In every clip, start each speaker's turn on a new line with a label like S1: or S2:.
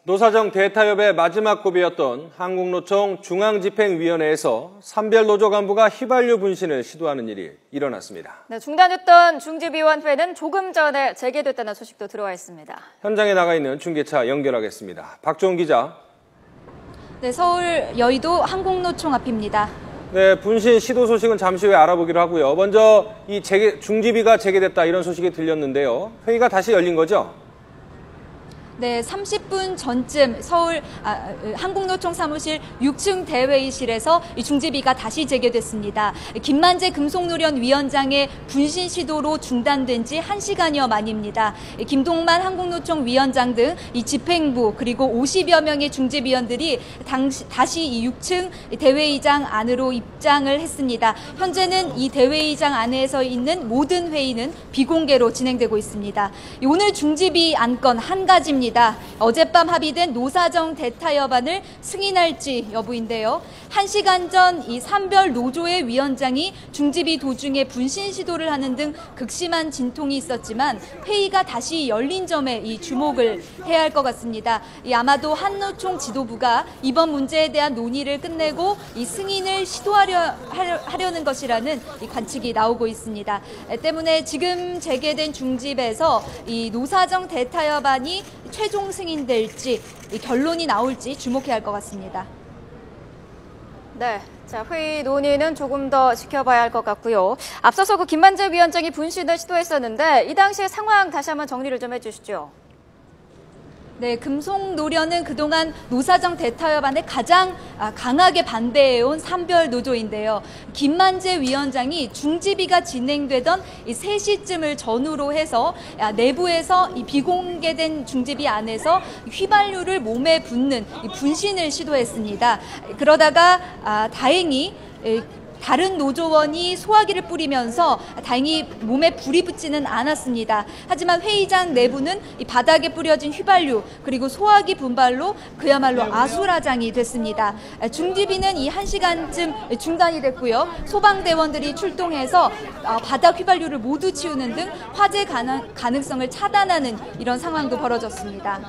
S1: 노사정 대타협의 마지막 고비였던 한국노총 중앙집행위원회에서 산별노조 간부가 휘발유 분신을 시도하는 일이 일어났습니다.
S2: 네, 중단했던 중집위원회는 조금 전에 재개됐다는 소식도 들어와 있습니다.
S1: 현장에 나가 있는 중계차 연결하겠습니다. 박주원 기자.
S3: 네, 서울 여의도 한국노총 앞입니다.
S1: 네, 분신 시도 소식은 잠시 후에 알아보기로 하고요. 먼저 이 중집위가 재개됐다 이런 소식이 들렸는데요. 회의가 다시 열린 거죠?
S3: 네, 30분 전쯤 서울 한국노총 사무실 6층 대회의실에서 이 중집위가 다시 재개됐습니다. 김만재 금속노련 위원장의 분신 시도로 중단된 지 1시간여 만입니다. 김동만 한국노총 위원장 등 이 집행부 그리고 50여 명의 중집위원들이 다시 이 6층 대회의장 안으로 입장을 했습니다. 현재는 이 대회의장 안에서 있는 모든 회의는 비공개로 진행되고 있습니다. 오늘 중집위 안건 한 가지입니다. 어젯밤 합의된 노사정 대타협안을 승인할지 여부인데요. 1시간 전 이 산별 노조의 위원장이 중집위 도중에 분신 시도를 하는 등 극심한 진통이 있었지만 회의가 다시 열린 점에 이 주목을 해야 할 것 같습니다. 아마도 한노총 지도부가 이번 문제에 대한 논의를 끝내고 이 승인을 시도하려는 것이라는 이 관측이 나오고 있습니다. 때문에 지금 재개된 중집에서 이 노사정 대타협안이 최종 승인될지 결론이 나올지 주목해야 할 것 같습니다.
S2: 네, 자 회의 논의는 조금 더 지켜봐야 할 것 같고요. 앞서서 그 김만재 위원장이 분신을 시도했었는데 이 당시의 상황 다시 한번 정리를 좀 해주시죠.
S3: 네, 금속노련은 그동안 노사정 대타협안에 가장 강하게 반대해온 산별 노조인데요. 김만재 위원장이 중집위가 진행되던 이 3시쯤을 전후로 해서 내부에서 이 비공개된 중집위 안에서 휘발유를 몸에 붓는 이 분신을 시도했습니다. 그러다가 다행히 다른 노조원이 소화기를 뿌리면서 다행히 몸에 불이 붙지는 않았습니다. 하지만 회의장 내부는 이 바닥에 뿌려진 휘발유 그리고 소화기 분발로 그야말로 아수라장이 됐습니다. 중집위는 이 1시간쯤 중단이 됐고요. 소방대원들이 출동해서 바닥 휘발유를 모두 치우는 등 화재 가능성을 차단하는 이런 상황도 벌어졌습니다.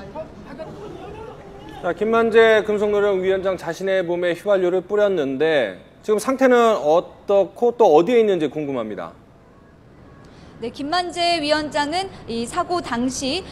S1: 자, 김만재 금속노련 위원장 자신의 몸에 휘발유를 뿌렸는데 지금 상태는 어떻고 또 어디에 있는지 궁금합니다.
S3: 네, 김만재 위원장은 이 사고 당시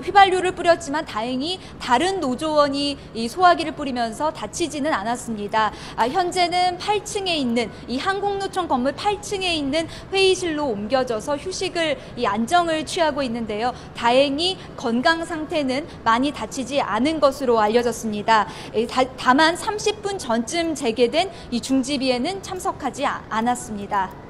S3: 휘발유를 뿌렸지만 다행히 다른 노조원이 이 소화기를 뿌리면서 다치지는 않았습니다. 현재는 8층에 있는 이 한국노총 건물 8층에 있는 회의실로 옮겨져서 휴식을 안정을 취하고 있는데요. 다행히 건강 상태는 많이 다치지 않은 것으로 알려졌습니다. 다만 30분 전쯤 재개된 이 중집위에는 참석하지 않았습니다.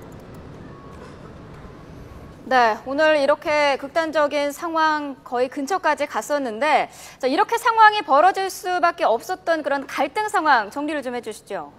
S2: 네, 오늘 이렇게 극단적인 상황 거의 근처까지 갔었는데 자, 이렇게 상황이 벌어질 수밖에 없었던 그런 갈등 상황 정리를 좀 해주시죠.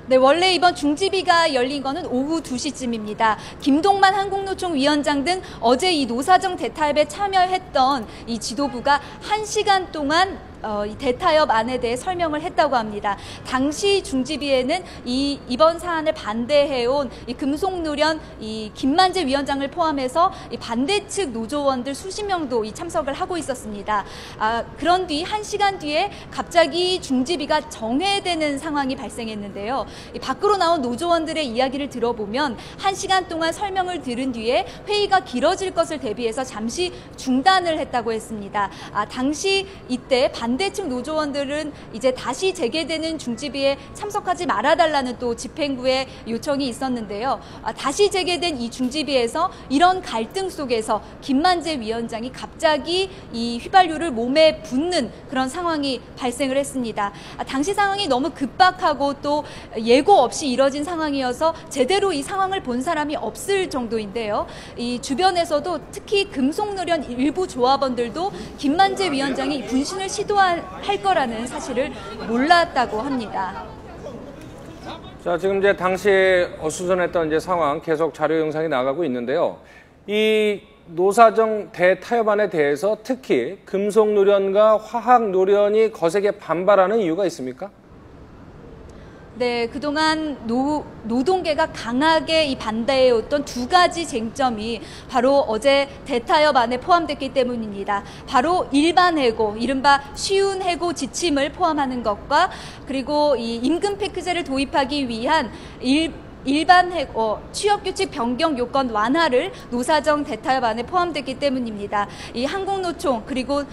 S3: 네, 원래 이번 중집위가 열린 거는 오후 2시쯤입니다. 김동만 한국노총 위원장 등 어제 이 노사정 대타협에 참여했던 이 지도부가 1시간 동안 이 대타협 안에 대해 설명을 했다고 합니다. 당시 중집위에는 이번 사안을 반대해온 이 금속노련 이 김만재 위원장을 포함해서 이 반대측 노조원들 수십 명도 참석을 하고 있었습니다. 그런 뒤 1시간 뒤에 갑자기 중집위가 정회되는 상황이 발생했는데요. 밖으로 나온 노조원들의 이야기를 들어보면 1시간 동안 설명을 들은 뒤에 회의가 길어질 것을 대비해서 잠시 중단을 했다고 했습니다. 당시 이때 반대측 노조원들은 이제 다시 재개되는 중집위에 참석하지 말아달라는 또 집행부의 요청이 있었는데요. 다시 재개된 이 중집위에서 이런 갈등 속에서 김만재 위원장이 갑자기 이 휘발유를 몸에 붓는 그런 상황이 발생을 했습니다. 당시 상황이 너무 급박하고 또 예고 없이 이뤄진 상황이어서 제대로 이 상황을 본 사람이 없을 정도인데요. 이 주변에서도 특히 금속노련 일부 조합원들도 김만재 위원장이 분신을 시도할 거라는 사실을 몰랐다고 합니다.
S1: 자, 지금 이제 당시 어수선했던 이제 상황 계속 자료 영상이 나가고 있는데요. 이 노사정 대타협안에 대해서 특히 금속노련과 화학노련이 거세게 반발하는 이유가 있습니까?
S3: 네, 그동안 노동계가 강하게 이 반대해왔던 두 가지 쟁점이 바로 어제 대타협안에 포함됐기 때문입니다. 바로 일반 해고, 이른바 쉬운 해고 지침을 포함하는 것과 그리고 이 임금 패키지를 도입하기 위한 일반 취업규칙 변경 요건 완화를 노사정 대타협안에 포함됐기 때문입니다. 이 한국노총 그리고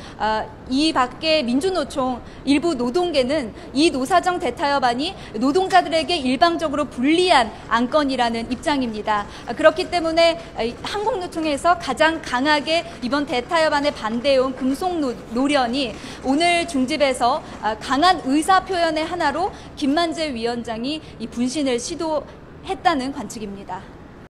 S3: 이 밖의 민주노총 일부 노동계는 이 노사정 대타협안이 노동자들에게 일방적으로 불리한 안건이라는 입장입니다. 그렇기 때문에 한국노총에서 가장 강하게 이번 대타협안에 반대해온 금속노련이 오늘 중집에서 강한 의사표현의 하나로 김만재 위원장이 이 분신을 시도했다는 관측입니다.